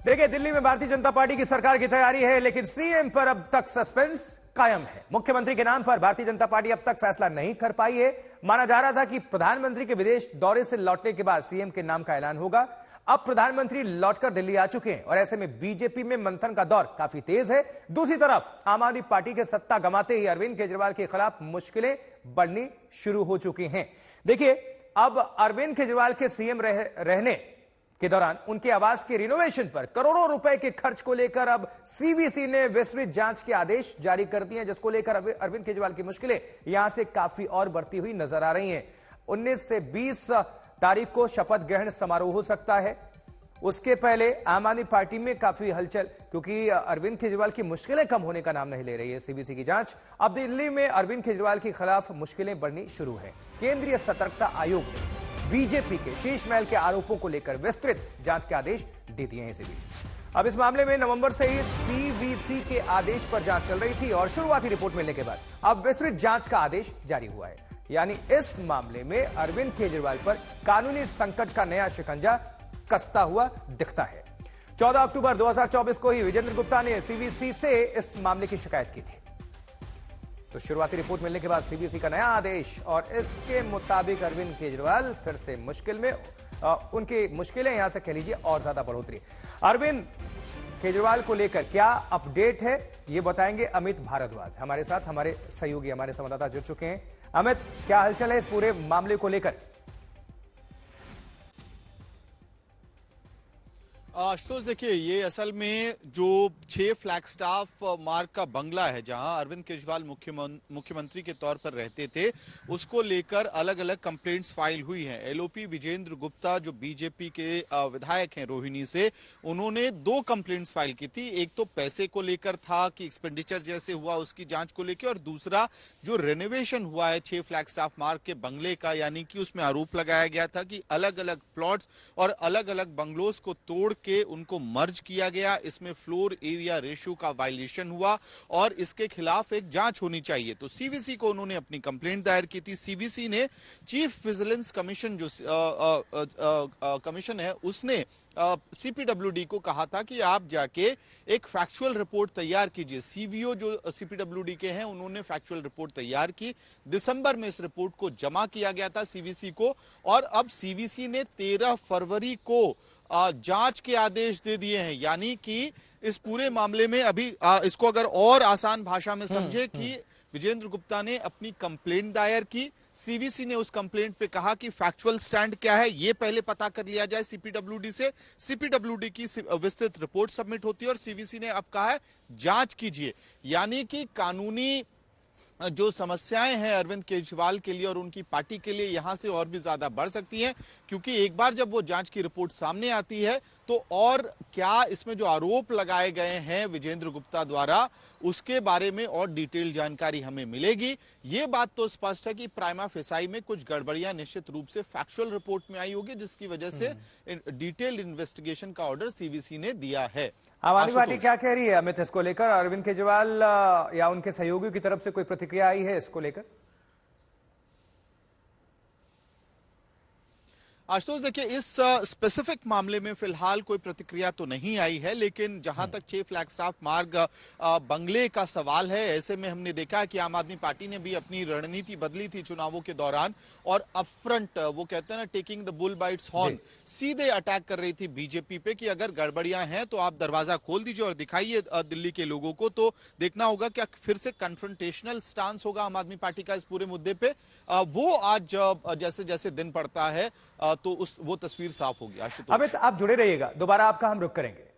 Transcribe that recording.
देखिए, दिल्ली में भारतीय जनता पार्टी की सरकार की तैयारी है, लेकिन सीएम पर अब तक सस्पेंस कायम है। मुख्यमंत्री के नाम पर भारतीय जनता पार्टी अब तक फैसला नहीं कर पाई है। माना जा रहा था कि प्रधानमंत्री के विदेश दौरे से लौटने के बाद सीएम के नाम का ऐलान होगा। अब प्रधानमंत्री लौटकर दिल्ली आ चुके हैं और ऐसे में बीजेपी में मंथन का दौर काफी तेज है। दूसरी तरफ आम आदमी पार्टी के सत्ता गंवाते ही अरविंद केजरीवाल के खिलाफ मुश्किलें बढ़नी शुरू हो चुकी हैं। देखिए, अब अरविंद केजरीवाल के सीएम रहने के दौरान उनके आवास के रिनोवेशन पर करोड़ों रुपए के खर्च को लेकर अब सीवीसी ने विस्तृत जांच के आदेश जारी कर दिए हैं, जिसको लेकर अरविंद केजरीवाल की मुश्किलें यहां से काफी और बढ़ती हुई नजर आ रही हैं। 19 से 20 तारीख को शपथ ग्रहण समारोह हो सकता है। उसके पहले आम आदमी पार्टी में काफी हलचल, क्योंकि अरविंद केजरीवाल की मुश्किलें कम होने का नाम नहीं ले रही है सीवीसी की जांच। अब दिल्ली में अरविंद केजरीवाल के खिलाफ मुश्किलें बढ़नी शुरू है। केंद्रीय सतर्कता आयोग ने बीजेपी के शीश महल के आरोपों को लेकर विस्तृत जांच के आदेश दे दिए हैं। इसी बीच अब इस मामले में नवंबर से ही सीवीसी के आदेश पर जांच चल रही थी और शुरुआती रिपोर्ट मिलने के बाद अब विस्तृत जांच का आदेश जारी हुआ है। यानी इस मामले में अरविंद केजरीवाल पर कानूनी संकट का नया शिकंजा कसता हुआ दिखता है। 14 अक्टूबर 2024 को ही विजेंद्र गुप्ता ने सीवीसी से इस मामले की शिकायत की थी। तो शुरुआती रिपोर्ट मिलने के बाद सीवीसी का नया आदेश और इसके मुताबिक अरविंद केजरीवाल फिर से मुश्किल में, उनकी मुश्किलें यहां से कह लीजिए और ज्यादा बढ़ोतरी। अरविंद केजरीवाल को लेकर क्या अपडेट है, ये बताएंगे अमित भारद्वाज हमारे साथ। हमारे सहयोगी, हमारे संवाददाता जुड़ चुके हैं। अमित, क्या हलचल है इस पूरे मामले को लेकर? आशुतोष, देखिए, ये असल में जो 6 फ्लैगस्टाफ मार्ग का बंगला है जहां अरविंद केजरीवाल मुख्यमंत्री के तौर पर रहते थे, उसको लेकर अलग अलग कंप्लेंट्स फाइल हुई हैं। एलओपी विजेंद्र गुप्ता जो बीजेपी के विधायक हैं रोहिणी से, उन्होंने 2 कंप्लेंट्स फाइल की थी। एक तो पैसे को लेकर था कि एक्सपेंडिचर जैसे हुआ उसकी जांच को लेकर, और दूसरा जो रेनोवेशन हुआ है 6 फ्लैगस्टाफ मार्ग के बंगले का, यानी कि उसमें आरोप लगाया गया था कि अलग अलग प्लॉट्स और अलग अलग बंगलोज को तोड़ के उनको मर्ज किया गया। इसमें फ्लोर एरिया रेशियो का वायलेशन हुआ और इसके खिलाफ एक जांच होनी चाहिए। तो सीवीसी को उन्होंने अपनी कंप्लेंट दायर की थी। सीवीसी ने चीफ विजिलेंस कमीशन जो कमीशन है, उसने सीपीडब्ल्यूडी को कहा था कि आप जाके एक फैक्चुअल रिपोर्ट तैयार कीजिए। सीवीओ जो सीपीडब्ल्यूडी के हैं, उन्होंने फैक्चुअल रिपोर्ट तैयार की। दिसंबर में इस रिपोर्ट को जमा किया गया था सीवीसी को, और अब सीवीसी ने 13 फरवरी को जांच के आदेश दे दिए हैं। यानी कि इस पूरे मामले में अभी इसको अगर और आसान भाषा में समझे कि विजेंद्र गुप्ता ने अपनी कंप्लेंट दायर की, सीवीसी ने उस कंप्लेंट पे कहा कि फैक्चुअल स्टैंड क्या है ये पहले पता कर लिया जाए सीपीडब्ल्यूडी से। सीपीडब्ल्यूडी की विस्तृत रिपोर्ट सबमिट होती है और सीवीसी ने अब कहा है जांच कीजिए। यानी कि कानूनी जो समस्याएं हैं अरविंद केजरीवाल के लिए और उनकी पार्टी के लिए यहां से और भी ज्यादा बढ़ सकती हैं, क्योंकि एक बार जब वो जांच की रिपोर्ट सामने आती है तो और क्या इसमें जो आरोप लगाए गए हैं विजेंद्र गुप्ता द्वारा, उसके बारे में और डिटेल जानकारी हमें मिलेगी। ये बात तो स्पष्ट है कि प्राइमा फेसाई में कुछ गड़बड़ियां निश्चित रूप से फैक्चुअल रिपोर्ट में आई होगी, जिसकी वजह से डिटेल इन्वेस्टिगेशन का ऑर्डर सीवीसी ने दिया है। आम आदमी पार्टी क्या कह रही है अमित इसको लेकर? अरविंद केजरीवाल या उनके सहयोगियों की तरफ से कोई प्रतिक्रिया आई है इसको लेकर? आशुतोष, देखिए, इस स्पेसिफिक मामले में फिलहाल कोई प्रतिक्रिया तो नहीं आई है, लेकिन जहां तक 6 फ्लैगस्टाफ मार्ग बंगले का सवाल है, ऐसे में हमने देखा कि आम आदमी पार्टी ने भी अपनी रणनीति बदली थी चुनावों के दौरान, और अपफ्रंट, वो कहते हैं ना, taking the bull bye it's horn, सीधे अटैक कर रही थी बीजेपी पे कि अगर गड़बड़ियां हैं तो आप दरवाजा खोल दीजिए और दिखाइए दिल्ली के लोगों को। तो देखना होगा क्या फिर से कन्फ्रंटेशनल स्टांस होगा आम आदमी पार्टी का इस पूरे मुद्दे पे। वो आज जैसे जैसे दिन पड़ता है तो वो तस्वीर साफ होगी। अमित, आप जुड़े रहिएगा, दोबारा आपका हम रुख करेंगे।